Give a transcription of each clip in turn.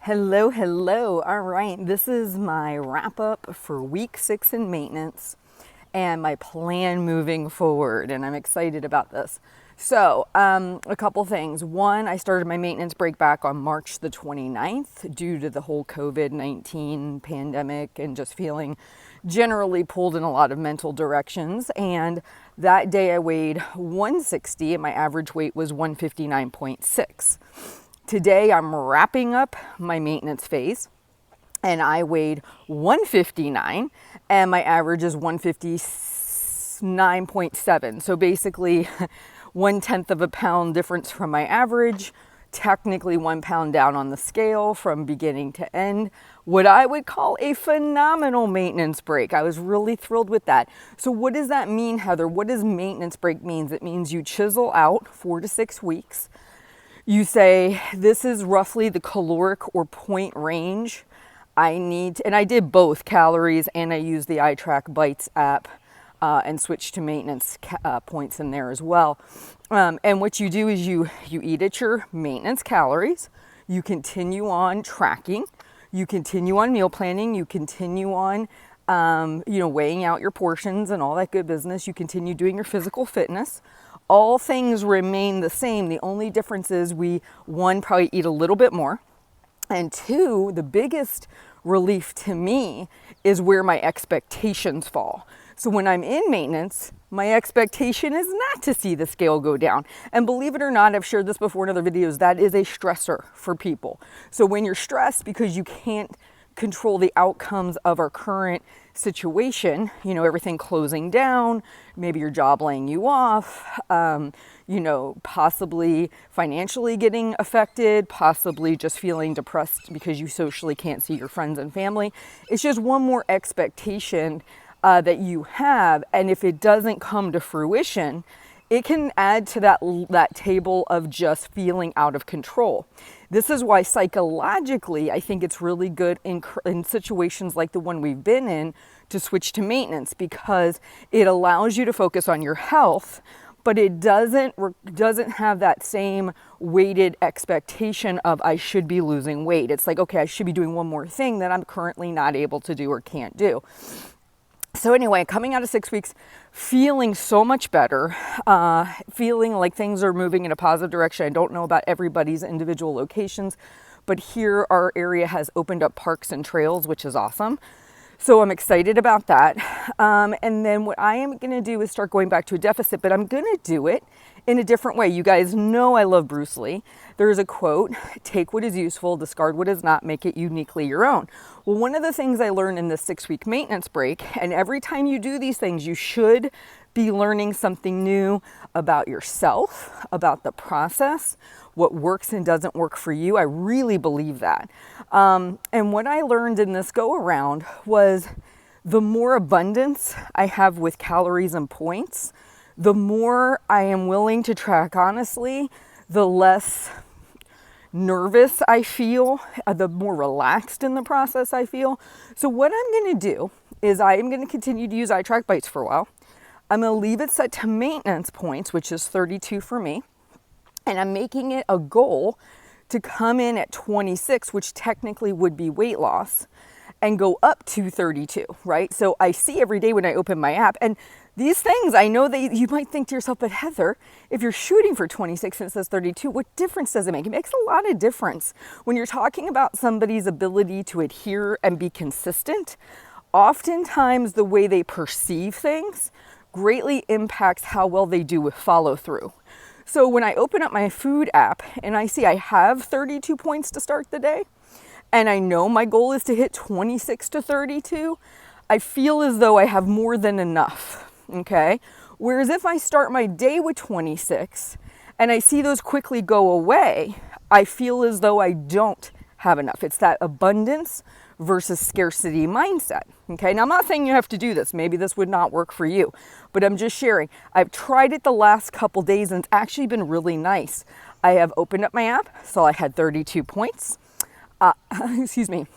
Hello, hello. All right, this is my wrap up for week 6 in maintenance and my plan moving forward, and I'm excited about this. So, a couple things. One, I started my maintenance break back on March the 29th due to the whole COVID-19 pandemic and just feeling generally pulled in a lot of mental directions. And that day I weighed 160 and my average weight was 159.6. Today I'm wrapping up my maintenance phase and I weighed 159 and my average is 159.7. So basically 1/10 of a pound difference from my average, technically 1 pound down on the scale from beginning to end. What I would call a phenomenal maintenance break. I was really thrilled with that. So what does that mean, Heather? What does maintenance break mean? It means you chisel out 4 to 6 weeks. You say, this is roughly the caloric or point range I need. And I did both calories and I used the iTrack Bites app and switched to maintenance points in there as well. And what you do is you eat at your maintenance calories. You continue on tracking. You continue on meal planning. You continue on weighing out your portions and all that good business. You continue doing your physical fitness. All things remain the same. The only difference is one, probably eat a little bit more. And two, the biggest relief to me is where my expectations fall. So when I'm in maintenance, my expectation is not to see the scale go down. And believe it or not, I've shared this before in other videos, that is a stressor for people. So when you're stressed because you can't control the outcomes of our current situation, everything closing down, maybe your job laying you off, possibly financially getting affected, possibly just feeling depressed because you socially can't see your friends and family. It's just one more expectation that you have. And if it doesn't come to fruition, it can add to that table of just feeling out of control. This is why psychologically, I think it's really good in situations like the one we've been in to switch to maintenance, because it allows you to focus on your health, but it doesn't have that same weighted expectation of I should be losing weight. It's like, okay, I should be doing one more thing that I'm currently not able to do or can't do. So anyway, coming out of 6 weeks, feeling so much better, feeling like things are moving in a positive direction. I don't know about everybody's individual locations, but here our area has opened up parks and trails, which is awesome. So I'm excited about that. And then what I am going to do is start going back to a deficit, but I'm going to do it in a different way. You guys know I love Bruce Lee. There's a quote, take what is useful, discard what is not, make it uniquely your own. Well, one of the things I learned in this 6-week maintenance break, and every time you do these things, you should be learning something new about yourself, about the process, what works and doesn't work for you. I really believe that. And what I learned in this go around was the more abundance I have with calories and points, the more I am willing to track honestly, the less nervous I feel, the more relaxed in the process I feel. So what I'm going to do is I am going to continue to use iTrack Bites for a while. I'm going to leave it set to maintenance points, which is 32 for me. And I'm making it a goal to come in at 26, which technically would be weight loss, and go up to 32, right? So I see every day when I open my app, and these things, I know that you might think to yourself, but Heather, if you're shooting for 26 and it says 32, what difference does it make? It makes a lot of difference. When you're talking about somebody's ability to adhere and be consistent, oftentimes the way they perceive things greatly impacts how well they do with follow through. So when I open up my food app and I see I have 32 points to start the day, and I know my goal is to hit 26 to 32, I feel as though I have more than enough. Okay. Whereas if I start my day with 26 and I see those quickly go away, I feel as though I don't have enough. It's that abundance versus scarcity mindset. Okay. Now I'm not saying you have to do this. Maybe this would not work for you, but I'm just sharing. I've tried it the last couple days and it's actually been really nice. I have opened up my app, so I had 32 points. Excuse me.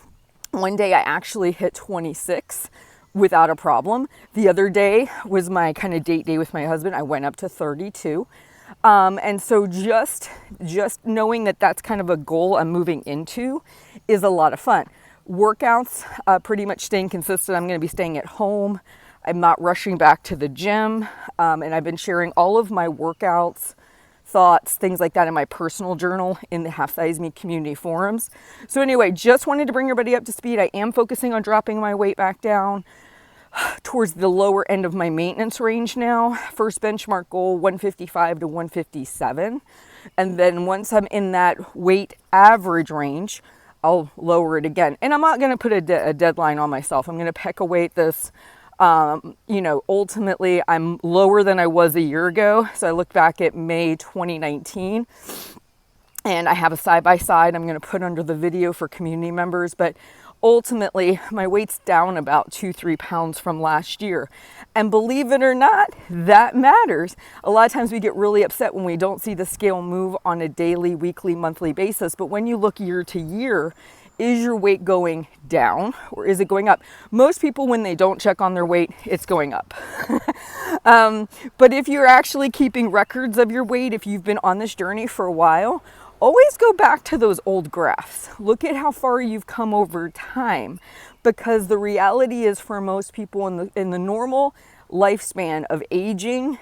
One day I actually hit 26 without a problem. The other day was my kind of date day with my husband. I went up to 32. And so just knowing that that's kind of a goal I'm moving into is a lot of fun. Workouts, pretty much staying consistent. I'm going to be staying at home. I'm not rushing back to the gym. And I've been sharing all of my workouts, thoughts, things like that in my personal journal in the Half Size Me community forums. So anyway, just wanted to bring everybody up to speed. I am focusing on dropping my weight back down towards the lower end of my maintenance range now. First benchmark goal, 155 to 157. And then once I'm in that weight average range, I'll lower it again. And I'm not going to put a deadline on myself. I'm going to peck away at this. Ultimately, I'm lower than I was a year ago. So I look back at May 2019, and I have a side-by-side I'm going to put under the video for community members. But ultimately, my weight's down about 2-3 pounds from last year. And believe it or not, that matters. A lot of times we get really upset when we don't see the scale move on a daily, weekly, monthly basis. But when you look year to year, is your weight going down or is it going up? Most people, when they don't check on their weight, it's going up. But if you're actually keeping records of your weight, if you've been on this journey for a while, always go back to those old graphs. Look at how far you've come over time, because the reality is for most people in the normal lifespan of aging,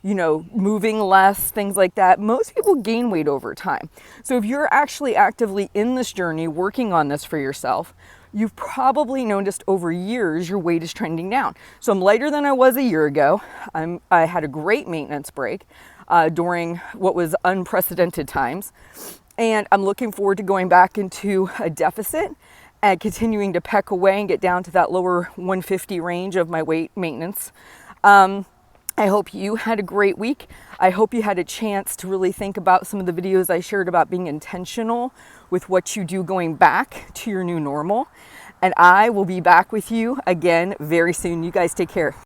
moving less, things like that, most people gain weight over time. So if you're actually actively in this journey, working on this for yourself, you've probably noticed over years your weight is trending down. So I'm lighter than I was a year ago. I had a great maintenance break during what was unprecedented times. And I'm looking forward to going back into a deficit and continuing to peck away and get down to that lower 150 range of my weight maintenance. I hope you had a great week. I hope you had a chance to really think about some of the videos I shared about being intentional with what you do going back to your new normal. And I will be back with you again very soon. You guys take care.